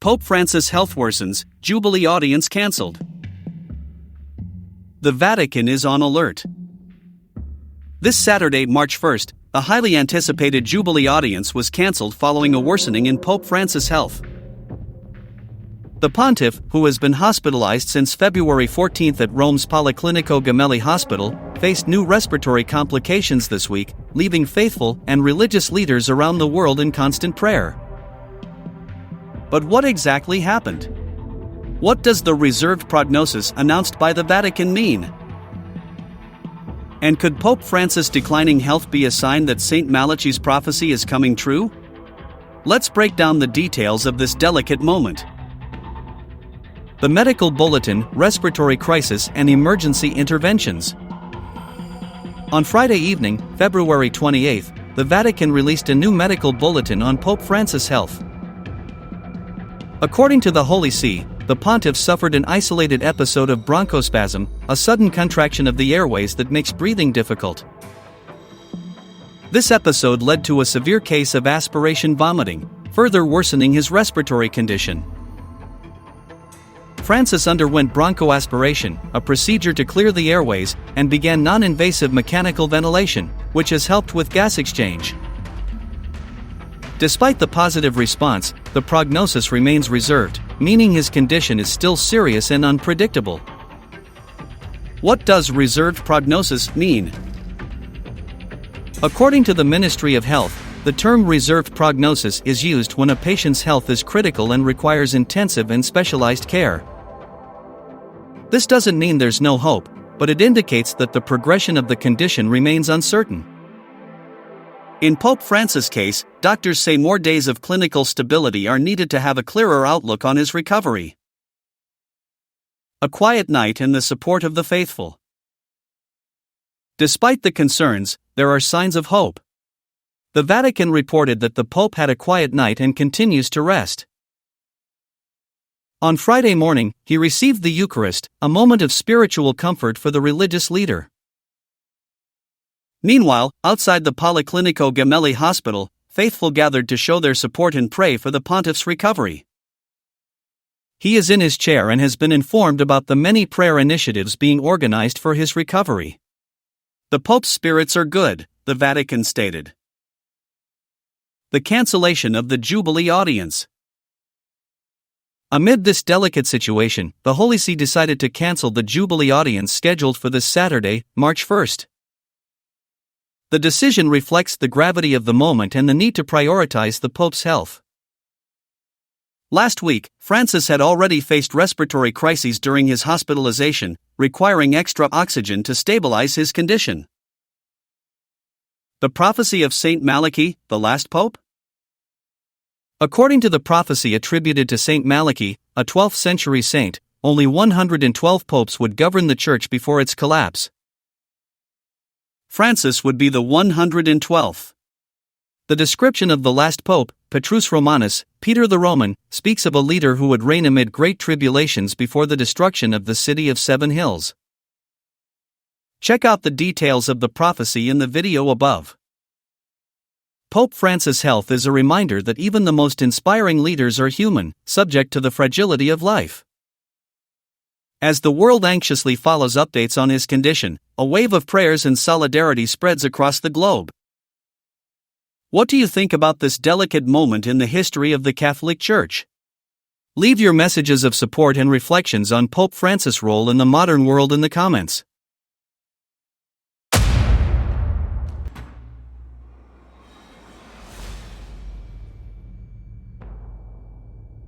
Pope Francis' health worsens, Jubilee Audience Canceled. The Vatican is on alert. This Saturday, March 1st, a highly anticipated Jubilee audience was cancelled following a worsening in Pope Francis' health. The pontiff, who has been hospitalized since February 14 at Rome's Polyclinic Gemelli Hospital, faced new respiratory complications this week, leaving faithful and religious leaders around the world in constant prayer. But what exactly happened? What does the reserved prognosis announced by the Vatican mean? And could Pope Francis' declining health be a sign that St. Malachi's prophecy is coming true? Let's break down the details of this delicate moment. The Medical Bulletin, Respiratory Crisis and Emergency Interventions. On Friday evening, February 28, the Vatican released a new medical bulletin on Pope Francis' health. According to the Holy See, the pontiff suffered an isolated episode of bronchospasm, a sudden contraction of the airways that makes breathing difficult. This episode led to a severe case of aspiration vomiting, further worsening his respiratory condition. Francis underwent bronchoaspiration, a procedure to clear the airways, and began non-invasive mechanical ventilation, which has helped with gas exchange. Despite the positive response, the prognosis remains reserved, meaning his condition is still serious and unpredictable. What does reserved prognosis mean? According to the Ministry of Health, the term reserved prognosis is used when a patient's health is critical and requires intensive and specialized care. This doesn't mean there's no hope, but it indicates that the progression of the condition remains uncertain. In Pope Francis' case, doctors say more days of clinical stability are needed to have a clearer outlook on his recovery. A quiet night and the support of the faithful. Despite the concerns, there are signs of hope. The Vatican reported that the Pope had a quiet night and continues to rest. On Friday morning, he received the Eucharist, a moment of spiritual comfort for the religious leader. Meanwhile, outside the Polyclinic Gemelli Hospital, faithful gathered to show their support and pray for the pontiff's recovery. He is in his chair and has been informed about the many prayer initiatives being organized for his recovery. The Pope's spirits are good, the Vatican stated. The cancellation of the Jubilee audience. Amid this delicate situation, the Holy See decided to cancel the Jubilee audience scheduled for this Saturday, March 1st. The decision reflects the gravity of the moment and the need to prioritize the Pope's health. Last week, Francis had already faced respiratory crises during his hospitalization, requiring extra oxygen to stabilize his condition. The prophecy of St. Malachi, the last pope? According to the prophecy attributed to St. Malachi, a 12th century saint, only 112 popes would govern the Church before its collapse. Francis would be the 112th. The description of the last pope, Petrus Romanus, Peter the Roman, speaks of a leader who would reign amid great tribulations before the destruction of the city of 7 hills. Check out the details of the prophecy in the video above. Pope Francis' health is a reminder that even the most inspiring leaders are human, subject to the fragility of life. As the world anxiously follows updates on his condition, a wave of prayers and solidarity spreads across the globe. What do you think about this delicate moment in the history of the Catholic Church? Leave your messages of support and reflections on Pope Francis' role in the modern world in the comments.